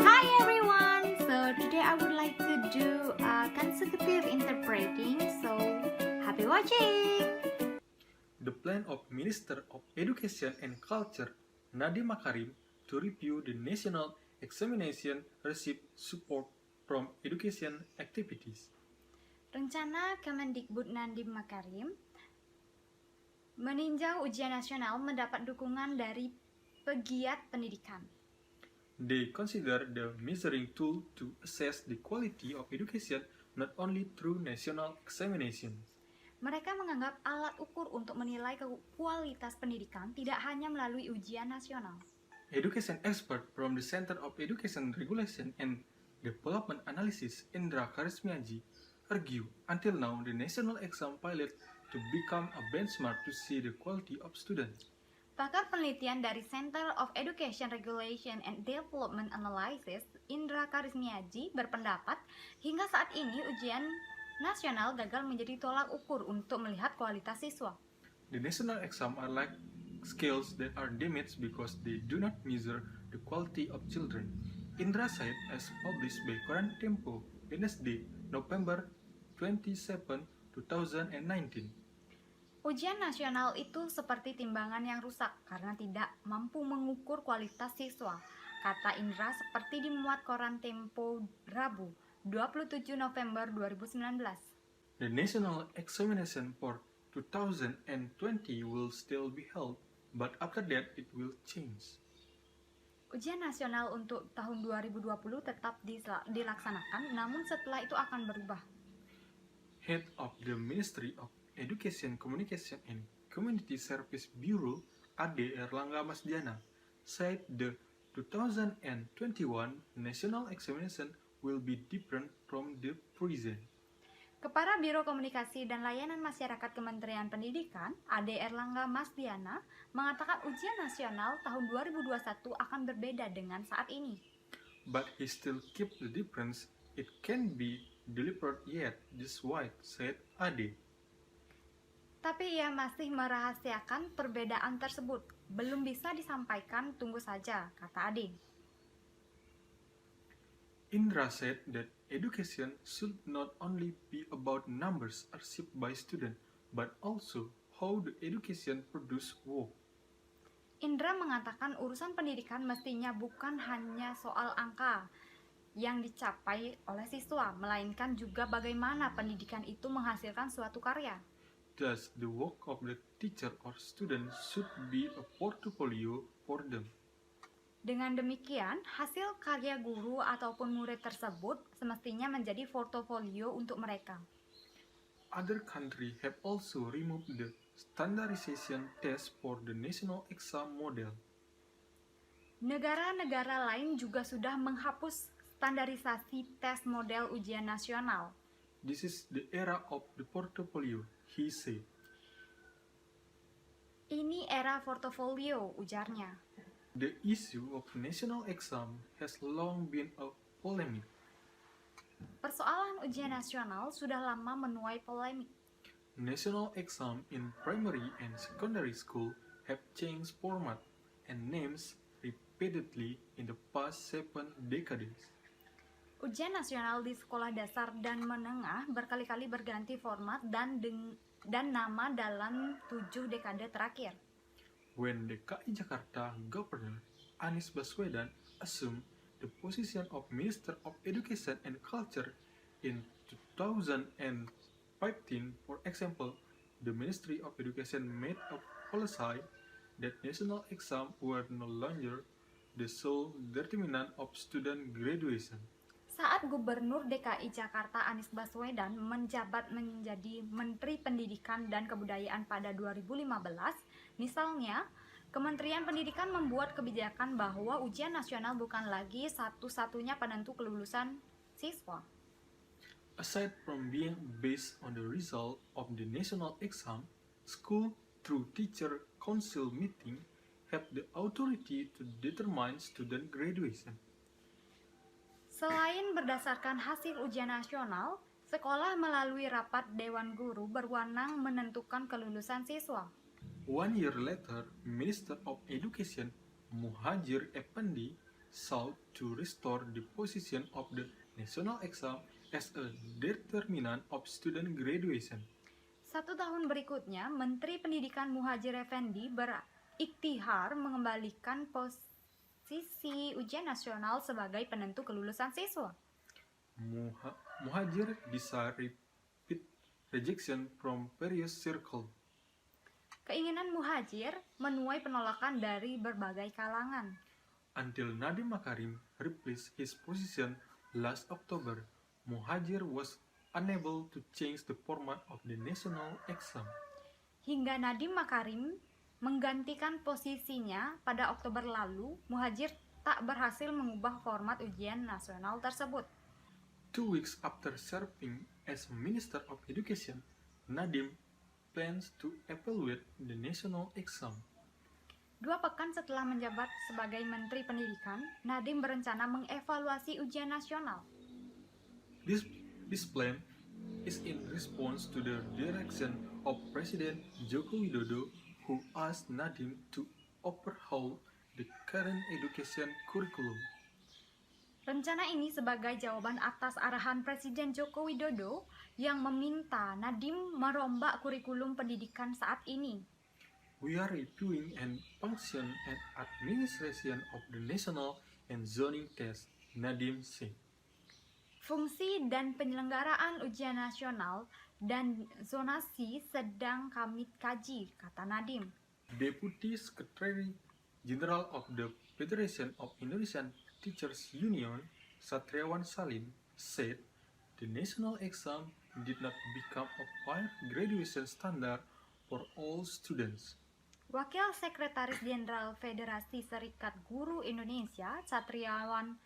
Hi everyone! So today I would like to do consecutive interpreting, so happy watching! The plan of Minister of Education and Culture Nadiem Makarim to review the national examination receipt support from education activities. Rencana Kemendikbud Nadiem Makarim meninjau ujian nasional mendapat dukungan dari pegiat pendidikan. They consider the measuring tool to assess the quality of education not only through national examinations. Mereka menganggap alat ukur untuk menilai kualitas pendidikan tidak hanya melalui ujian nasional. Education expert from the Center of Education Regulation and Development Analysis, Indra Karismiaji, argue until now the national exam pilot to become a benchmark to see the quality of students. Pakar penelitian dari Center of Education Regulation and Development Analysis, Indra Karismiaji, berpendapat hingga saat ini ujian nasional gagal menjadi tolak ukur untuk melihat kualitas siswa. The national exam are like scales that are damaged because they do not measure the quality of children. Indra said as published by Koran Tempo, Wednesday, November 27, 2019. Ujian nasional itu seperti timbangan yang rusak karena tidak mampu mengukur kualitas siswa, kata Indra seperti dimuat Koran Tempo Rabu, 27 November 2019. The national examination for 2020 will still be held, but after that it will change. Ujian nasional untuk tahun 2020 tetap dilaksanakan, namun setelah itu akan berubah. Head of the Ministry of Education, Communication and Community Service Bureau, Ade Erlangga Masdiana, said the 2021 national examination will be different from the present. Kepala Biro Komunikasi dan Layanan Masyarakat Kementerian Pendidikan, Ade Erlangga Masdiana, mengatakan ujian nasional tahun 2021 akan berbeda dengan saat ini. But he still keep the difference. It can be delivered yet this white, said Ade. Tapi ia masih merahasiakan perbedaan tersebut. Belum bisa disampaikan, tunggu saja, kata Ade. Indra said that education should not only be about numbers received by students, but also how the education produce work. Indra mengatakan urusan pendidikan mestinya bukan hanya soal angka yang dicapai oleh siswa, melainkan juga bagaimana pendidikan itu menghasilkan suatu karya. Thus, the work of the teacher or student should be a portfolio for them. Dengan demikian, hasil karya guru ataupun murid tersebut semestinya menjadi portofolio untuk mereka. Other countries have also removed the standardization test for the national exam model. Negara-negara lain juga sudah menghapus standarisasi tes model ujian nasional. This is the era of the portfolio, he said. Ini era portofolio, ujarnya. The issue of national exam has long been a polemic. Persoalan ujian nasional sudah lama menuai polemik. National exam in primary and secondary school have changed format and names repeatedly in the past 7 decades. Ujian nasional di sekolah dasar dan menengah berkali-kali berganti format dan nama dalam 7 dekade terakhir. When DKI Jakarta Governor Anies Baswedan assumed the position of Minister of Education and Culture in 2015, for example, the Ministry of Education made a policy that national exams were no longer the sole determinant of student graduation. Saat Gubernur DKI Jakarta Anies Baswedan menjabat menjadi Menteri Pendidikan dan Kebudayaan pada 2015, misalnya, Kementerian Pendidikan membuat kebijakan bahwa ujian nasional bukan lagi satu-satunya penentu kelulusan siswa. Aside from being based on the result of the national exam, school, through teacher council meeting, have the authority to determine student graduation. Selain berdasarkan hasil ujian nasional, sekolah melalui rapat Dewan Guru berwenang menentukan kelulusan siswa. 1 year later, Minister of Education Muhajir Effendi sought to restore the position of the national exam as a determinant of student graduation. 1 tahun berikutnya, Menteri Pendidikan Muhadjir Effendi beriktihar mengembalikan posisi ujian nasional sebagai penentu kelulusan siswa. Muhadjir bisa repeat rejection from various circles. Keinginan Muhadjir menuai penolakan dari berbagai kalangan. Until Nadiem Makarim replaced his position last October, Muhadjir was unable to change the format of the national exam. Hingga Nadiem Makarim menggantikan posisinya pada Oktober lalu, Muhadjir tak berhasil mengubah format ujian nasional tersebut. 2 weeks after serving as Minister of Education, Nadiem plans to evaluate the national exam. 2 pekan setelah menjabat sebagai Menteri Pendidikan, Nadiem berencana mengevaluasi ujian nasional. This plan is in response to the direction of President Joko Widodo, who asked Nadiem to overhaul the current education curriculum. Rencana ini sebagai jawaban atas arahan Presiden Joko Widodo yang meminta Nadiem merombak kurikulum pendidikan saat ini. We are reviewing and function and administration of the national and zoning test, Nadiem said. Fungsi dan penyelenggaraan ujian nasional dan zonasi sedang kami kaji, kata Nadiem. Deputy Secretary General of the Federation of Indonesian Teachers Union, Satriawan Salim, said the national exam did not become a fair graduation standard for all students. Wakil Sekretaris Jenderal Federasi Serikat Guru Indonesia, Satriawan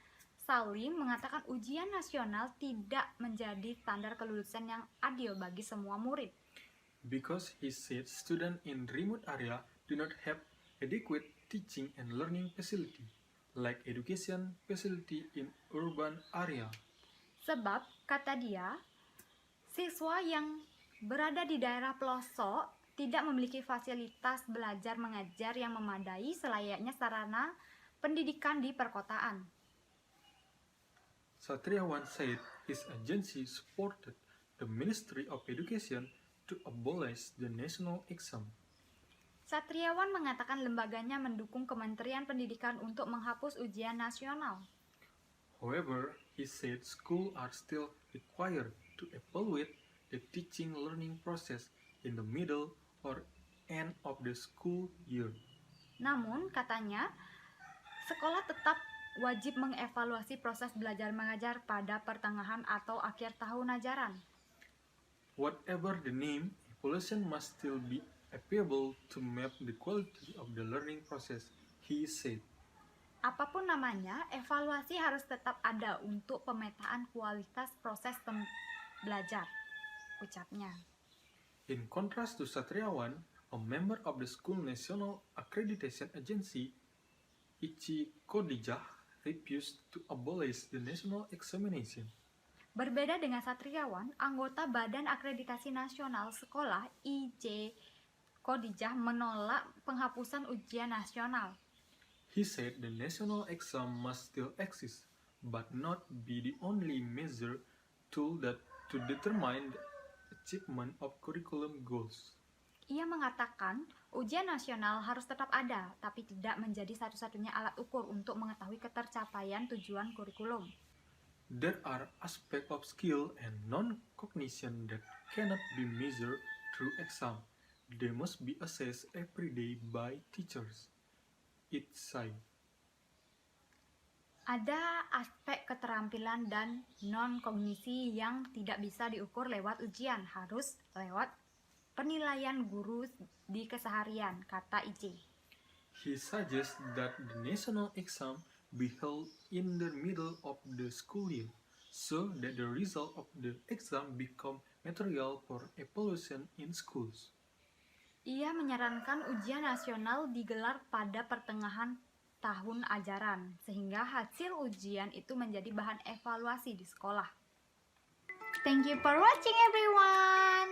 Salim, mengatakan ujian nasional tidak menjadi standar kelulusan yang adil bagi semua murid. Because he said students in remote area do not have adequate teaching and learning facility, like education facility in urban area. Sebab, kata dia, siswa yang berada di daerah pelosok tidak memiliki fasilitas belajar mengajar yang memadai selayaknya sarana pendidikan di perkotaan. Satriawan said his agency supported the Ministry of Education to abolish the national exam. Satriawan mengatakan lembaganya mendukung Kementerian Pendidikan untuk menghapus ujian nasional. However, he said schools are still required to evaluate the teaching learning process in the middle or end of the school year. Namun, katanya, sekolah tetap wajib mengevaluasi proses belajar mengajar pada pertengahan atau akhir tahun ajaran. Whatever the name, evaluation must still be available to map the quality of the learning process, he said. Apapun namanya, evaluasi harus tetap ada untuk pemetaan kualitas proses belajar, ucapnya. In contrast to Satriawan, a member of the School National Accreditation Agency, Ichi Kodijah, refused to abolish the national examination. Berbeda dengan Satriawan, anggota Badan Akreditasi Nasional Sekolah IJ Kodijah menolak penghapusan ujian nasional. He said the national exam must still exist, but not be the only measure tool that to determine the achievement of curriculum goals. Ia mengatakan ujian nasional harus tetap ada, tapi tidak menjadi satu-satunya alat ukur untuk mengetahui ketercapaian tujuan kurikulum. There are aspects of skill and non-cognition that cannot be measured through exam. They must be assessed every day by teachers, it said. Ada aspek keterampilan dan non-kognisi yang tidak bisa diukur lewat ujian, harus lewat penilaian guru di keseharian, kata IJ. He suggests that the national exam be held in the middle of the school year, so that the result of the exam become material for evaluation in schools. Ia menyarankan ujian nasional digelar pada pertengahan tahun ajaran, sehingga hasil ujian itu menjadi bahan evaluasi di sekolah. Thank you for watching everyone!